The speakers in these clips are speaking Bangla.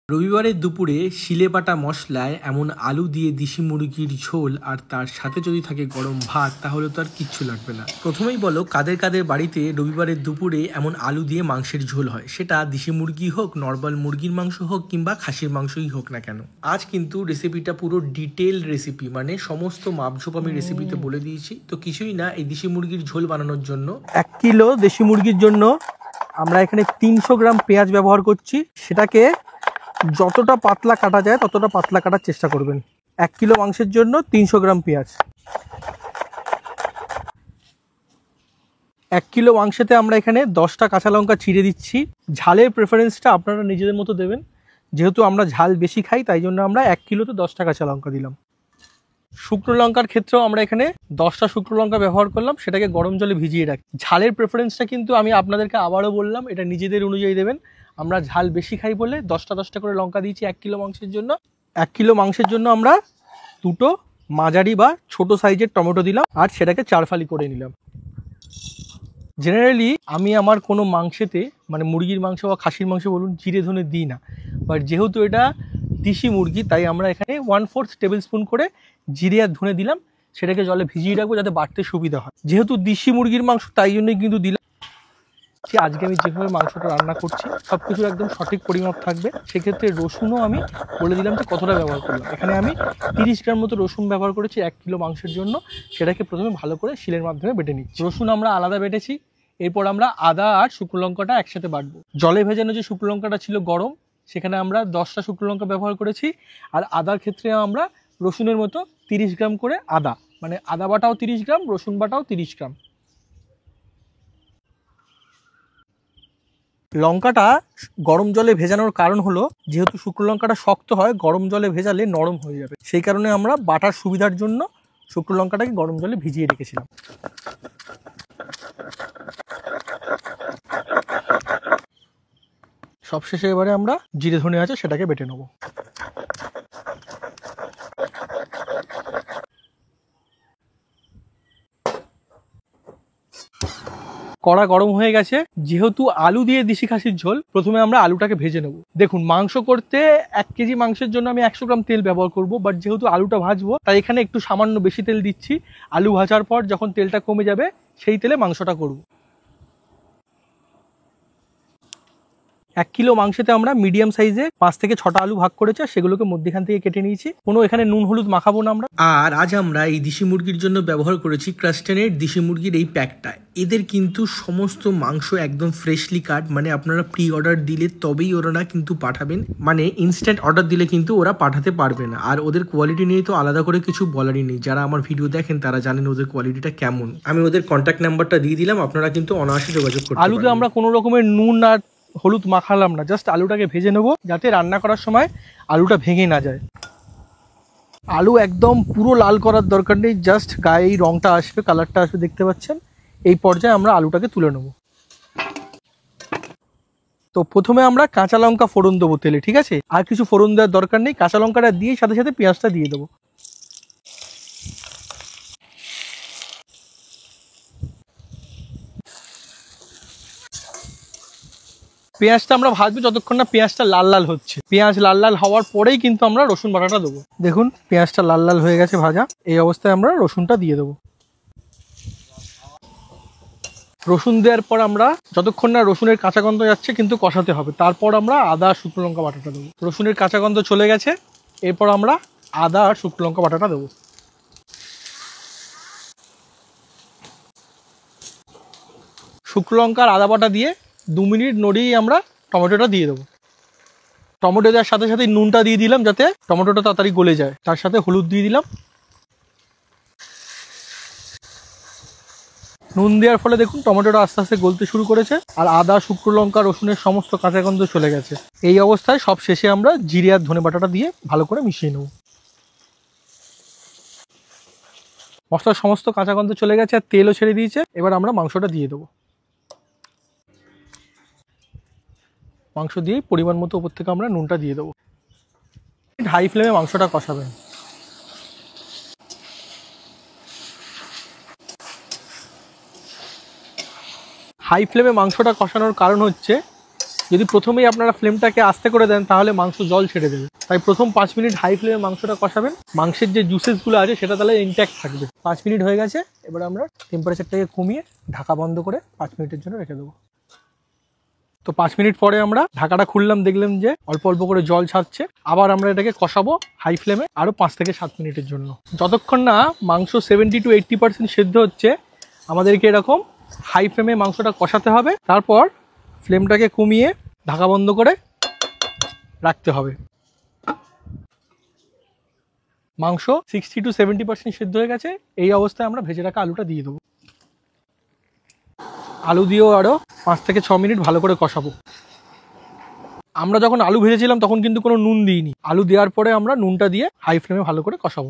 রবিবারের দুপুরে শিলেবাটা মশলায় এমন আলু দিয়ে দেশি মুরগির ঝোল আর তার সাথে যদি থাকে গরম ভাত, তাহলে তো আর কিচ্ছু লাগবে না। প্রথমেই বলো, কাদের কাদের বাড়িতে রবিবারের দুপুরে এমন আলু দিয়ে মাংসের ঝোল হয়? সেটা দেশি মুরগি হোক, নর্মাল মুরগির মাংস হোক, কিংবা খাসির মাংসই হোক না কেন। আজ কিন্তু রেসিপিটা পুরো ডিটেল রেসিপি, মানে সমস্ত মাপঝোপ আমি রেসিপিতে বলে দিয়েছি। তো কিছুই না, এই দেশি মুরগির ঝোল বানানোর জন্য 1 কিলো দেশি মুরগির জন্য আমরা এখানে 300 গ্রাম পেঁয়াজ ব্যবহার করছি। সেটাকে যতটা পাতলা কাটা যায় ততটা পাতলা কাটার চেষ্টা করবেন। 1 কিলো মাংসের জন্য 300 গ্রাম পেঁয়াজ। 1 কিলো মাংসেতে আমরা এখানে 10টা কাঁচা লঙ্কা চিড়ে দিচ্ছি। ঝালের প্রেফারেন্সটা আপনারা নিজেদের মতো দেবেন। যেহেতু আমরা ঝাল বেশি খাই, তাই জন্য আমরা 1 কিলোতে 10টা কাঁচা লঙ্কা দিলাম। শুকনো লঙ্কার ক্ষেত্রেও আমরা এখানে 10টা শুকনো লঙ্কা ব্যবহার করলাম, সেটাকে গরম জলে ভিজিয়ে রাখি। ঝালের প্রেফারেন্সটা কিন্তু আমি আপনাদেরকে আবারও বললাম, এটা নিজেদের অনুযায়ী দেবেন। আমরা ঝাল বেশি খাই বলে 10টা করে লঙ্কা দিয়েছি 1 কিলো মাংসের জন্য। 1 কিলো মাংসের জন্য আমরা 2টো মাঝারি বা ছোট সাইজের টমেটো দিলাম, আর সেটাকে 4 ফালি করে নিলাম। জেনারেলি আমি আমার কোনো মাংসেতে, মানে মুরগির মাংস বা খাসির মাংস বলুন, জিরে ধনে দিই না। বাট যেহেতু এটা দেশি মুরগি, তাই আমরা এখানে 1/4 টেবিল স্পুন করে জিরে আর ধনে দিলাম। সেটাকে জলে ভিজিয়ে রাখবো যাতে বাটতে সুবিধা হয়। যেহেতু দেশি মুরগির মাংস, তাই জন্যই কিন্তু দিলাম। আজকে আমি যেভাবে মাংসটা রান্না করছি, সব কিছুর একদম সঠিক পরিমাপ থাকবে। সেক্ষেত্রে রসুনও আমি বলে দিলাম যে কতটা ব্যবহার করলাম। এখানে আমি 30 গ্রাম মতো রসুন ব্যবহার করেছি 1 কিলো মাংসের জন্য। সেটাকে প্রথমে ভালো করে শিলের মাধ্যমে বেটে নিচ্ছি। রসুন আমরা আলাদা বেটেছি। এরপর আমরা আদা আর শুকনো লঙ্কাটা একসাথে বাটবো। জলে ভেজানো যে শুকনো লঙ্কাটা ছিল গরম, সেখানে আমরা 10টা শুকনো লঙ্কা ব্যবহার করেছি। আর আদার ক্ষেত্রে আমরা রসুনের মতো 30 গ্রাম করে আদা, মানে আদা বাটাও 30 গ্রাম, রসুন বাটাও 30 গ্রাম। লঙ্কাটা গরম জলে ভেজানোর কারণ হলো, যেহেতু শুকনো লঙ্কাটা শক্ত হয়, গরম জলে ভেজালে নরম হয়ে যাবে। সেই কারণে আমরা বাটার সুবিধার জন্য শুকনো লঙ্কাটাকে গরম জলে ভিজিয়ে রেখেছিলাম। সবশেষে এবারে আমরা জিরে ধনে আছে সেটাকে বেটে নেব। কড়া গরম হয়ে গেছে। যেহেতু আলু দিয়ে দেশি খাসির ঝোল, প্রথমে আমরা আলুটাকে ভেজে নেব। দেখুন, মাংস করতে 1 কেজি মাংসের জন্য আমি 100 গ্রাম তেল ব্যবহার করব। বাট যেহেতু আলুটা ভাজবো, তাই এখানে একটু সামান্য বেশি তেল দিচ্ছি। আলু ভাজার পর যখন তেলটা কমে যাবে, সেই তেলে মাংসটা করব। 1 কিলো মাংসেতে আমরা মিডিয়াম সাইজে 5 থেকে 6টা আলু ভাগ করেছে, সেগুলোকে মধ্যখান থেকে কেটে নিয়েছি। কোনো এখানে নুন হলুদ মাখাবো না আমরা। আর আজ আমরা এই দেশি মুরগির জন্য ব্যবহার করেছি ক্রাস্টেনের দেশি মুরগির এই প্যাকটা। এদের কিন্তু সমস্ত মাংস একদম ফ্রেশলি কাট, মানে আপনারা প্রি অর্ডার দিলে তবেই ওরা কিন্তু পাঠাবেন। মানে ইনস্ট্যান্ট অর্ডার দিলে কিন্তু ওরা পাঠাতে পারবে না। আর ওদের কোয়ালিটি নিয়ে তো আলাদা করে কিছু বলারই নেই। যারা আমার ভিডিও দেখেন তারা জানেন ওদের কোয়ালিটিটা কেমন। আমি ওদের কন্ট্যাক্ট নাম্বারটা দিয়ে দিলাম, আপনারা কিন্তু অনায়াসে যোগাযোগ করতে পারেন। আলুতে আমরা কোনো রকমের নুন আর হলুদ মাখালাম না, জাস্ট আলুটাকে ভেজে নেবো, যাতে রান্না করার সময় আলুটা ভেঙে না যায়। আলু একদম পুরো লাল করার দরকার নেই, জাস্ট গায়ে এই রঙটা আসবে, কালারটা আসবে, দেখতে পাচ্ছেন। এই পর্যায়ে আমরা আলুটাকে তুলে নেব। তো প্রথমে আমরা কাঁচা লঙ্কা ফোড়ন দেবো তেলে, ঠিক আছে? আর কিছু ফোড়ন দেওয়ার দরকার নেই। কাঁচা লঙ্কাটা দিয়ে সাথে সাথে পেঁয়াজটা দিয়ে দেবো। পেঁয়াজটা আমরা ভাজবো যতক্ষণ না পেঁয়াজটা লাল লাল হচ্ছে। পেঁয়াজ লাল লাল হওয়ার পরেই কিন্তু আমরা রসুন বাটাটা দেবো। দেখুন, পেঁয়াজটা লাল লাল হয়ে গেছে ভাজা। এই অবস্থায় আমরা রসুনটা দিয়ে দেবো। রসুন দেওয়ার পর আমরা যতক্ষণ না রসুনের কাঁচা গন্ধ যাচ্ছে কিন্তু কষাতে হবে। তারপর আমরা আদা আর শুকনো লঙ্কা বাটাটা দেবো। রসুনের কাঁচা গন্ধ চলে গেছে, এরপর আমরা আদা আর শুকনো লঙ্কা বাটাটা দেবো। শুকনো লঙ্কা আর আদা বাটা দিয়ে 2 মিনিট নড়িয়ে আমরা টমেটোটা দিয়ে দেবো। টমেটো দেওয়ার সাথে সাথে নুনটা দিয়ে দিলাম, যাতে টমেটোটা তাড়াতাড়ি গলে যায়। তার সাথে হলুদ দিয়ে দিলাম। নুন দেওয়ার ফলে দেখুন টমেটোটা আস্তে আস্তে গলতে শুরু করেছে, আর আদা শুকনো লঙ্কা রসুনের সমস্ত কাঁচা গন্ধ চলে গেছে। এই অবস্থায় সব শেষে আমরা জিরে আর ধনে বাটাটা দিয়ে ভালো করে মিশিয়ে নেব। মশলার সমস্ত কাঁচা গন্ধ চলে গেছে আর তেলও ছেড়ে দিয়েছে। এবার আমরা মাংসটা দিয়ে দেবো। মাংস দিয়ে পরিমাণ মতো উপর থেকে আমরা নুনটা দিয়ে দেবো। হাই ফ্লেমে মাংসটা কষাবেন। হাই ফ্লেমে মাংসটা কষানোর কারণ হচ্ছে, যদি প্রথমেই আপনারা ফ্লেমটাকে আস্তে করে দেন তাহলে মাংস জল ছেড়ে দেবে, তাই প্রথম 5 মিনিট হাই ফ্লেমে মাংসটা কষাবেন। মাংসের যে জুসেসগুলো আছে সেটা তাহলে ইনট্যাক্ট থাকবে। 5 মিনিট হয়ে গেছে, এবার আমরা টেম্পারেচারটাকে কমিয়ে ঢাকা বন্ধ করে 5 মিনিটের জন্য রেখে দেবো। তো 5 মিনিট পরে আমরা ঢাকাটা খুললাম, দেখলাম যে অল্প অল্প করে জল ছাড়ছে। আবার আমরা এটাকে কষাবো হাই ফ্লেমে আরও 5 থেকে 7 মিনিটের জন্য। যতক্ষণ না মাংস 70 to 80% সেদ্ধ হচ্ছে, আমাদেরকে এরকম হাই ফ্লেমে মাংসটা কষাতে হবে। তারপর ফ্লেমটাকে কমিয়ে ঢাকা বন্ধ করে রাখতে হবে। মাংস 60 to 70% সেদ্ধ হয়ে গেছে। এই অবস্থায় আমরা ভেজে রাখা আলুটা দিয়ে দেবো। আলু দিয়েও আরও 5 থেকে 6 মিনিট ভালো করে কষাবো। আমরা যখন আলু ভেজেছিলাম তখন কিন্তু কোনো নুন দিইনি। আলু দেওয়ার পরে আমরা নুনটা দিয়ে হাই ফ্লেমে ভালো করে কষাবো।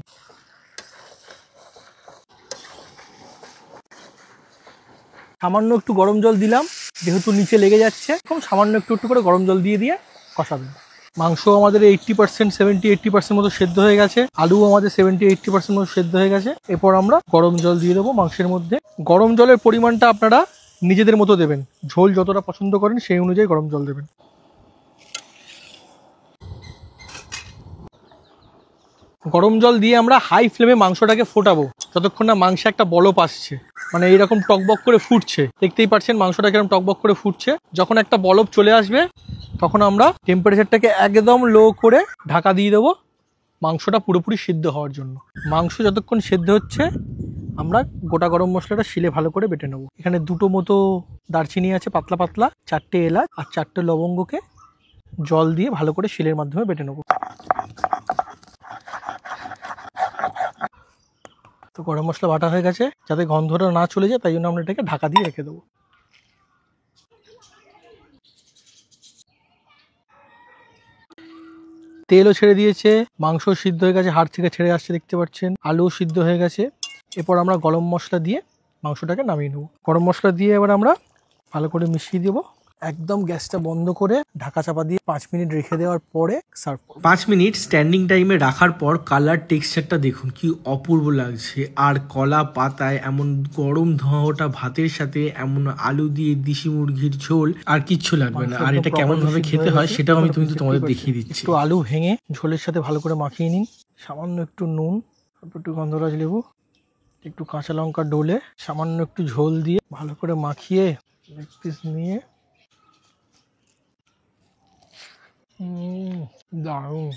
সামান্য একটু গরম জল দিলাম, যেহেতু নিচে লেগে যাচ্ছে, এরকম সামান্য একটু একটু করে গরম জল দিয়ে দিয়ে কষাবেন। মাংস আমাদের 80%, 70-80% মতো সেদ্ধ হয়ে গেছে। আলু আমাদের 70-80% মতো সেদ্ধ হয়ে গেছে। এরপর আমরা গরম জল দিয়ে দেবো মাংসের মধ্যে। গরম জলের পরিমাণটা আপনারা নিজেদের মতো দেবেন, ঝোল যতটা পছন্দ করেন সেই অনুযায়ী গরম জল দেবেন। গরম জল দিয়ে আমরা হাই ফ্লেমে মাংসটাকে ফোটাবো যতক্ষণ না মাংসে একটা বলক আসছে, মানে এইরকম টকবক করে ফুটছে। দেখতেই পাচ্ছেন মাংসটা কিরকম টকবক করে ফুটছে। যখন একটা বলক চলে আসবে তখন আমরা টেম্পারেচারটাকে একদম লো করে ঢাকা দিয়ে দেবো মাংসটা পুরোপুরি সিদ্ধ হওয়ার জন্য। মাংস যতক্ষণ সেদ্ধ হচ্ছে আমরা গোটা গরম মশলাটা শিলে ভালো করে বেটে নেবো। এখানে 2টো মতো দারচিনি আছে পাতলা পাতলা, 4টে এলাচ আর 4টে লবঙ্গকে জল দিয়ে ভালো করে শিলের মাধ্যমে বেটে নেবো। তো গরম মশলা বাটা হয়ে গেছে, যাতে গন্ধটা না চলে যায় তাই জন্য আমরা এটাকে ঢাকা দিয়ে রেখে দেবো। তেলও ছেড়ে দিয়েছে, মাংস সিদ্ধ হয়ে গেছে, হাড় থেকে ছেড়ে আসছে দেখতে পাচ্ছেন, আলুও সিদ্ধ হয়ে গেছে। এরপর আমরা গরম মশলা দিয়ে মাংসটাকে নামিয়ে নেবো। গরম মশলা দিয়ে এবার আমরা ভালো করে মিশিয়ে দেবো। একদম গ্যাসটা বন্ধ করে ঢাকা চাপা দিয়ে 5 মিনিট রেখে দেওয়ার পরে সার্ভ করব। 5 মিনিট স্ট্যান্ডিং টাইমে রাখার পর কালার টেক্সচারটা দেখুন কি অপূর্ব লাগছে। আর কলা পাতায় এমন গরম ধোঁয়াটা ভাতের সাথে এমন আলু দিয়ে দেশি মুরগির ঝোল আর কিচ্ছু লাগবে না। আর এটা কেমন ভাবে খেতে হয় সেটাও আমি তোমাদের দেখিয়ে দিচ্ছি। একটু আলু ভেঙে ঝোলের সাথে ভালো করে মাখিয়ে নিন, সামান্য একটু নুন, একটু গন্ধরাজ লেবু, একটু কাঁচা লঙ্কা ডলে সামান্য একটু ঝোল দিয়ে ভালো করে মাখিয়ে লেগ পিস নিয়ে দারুণ।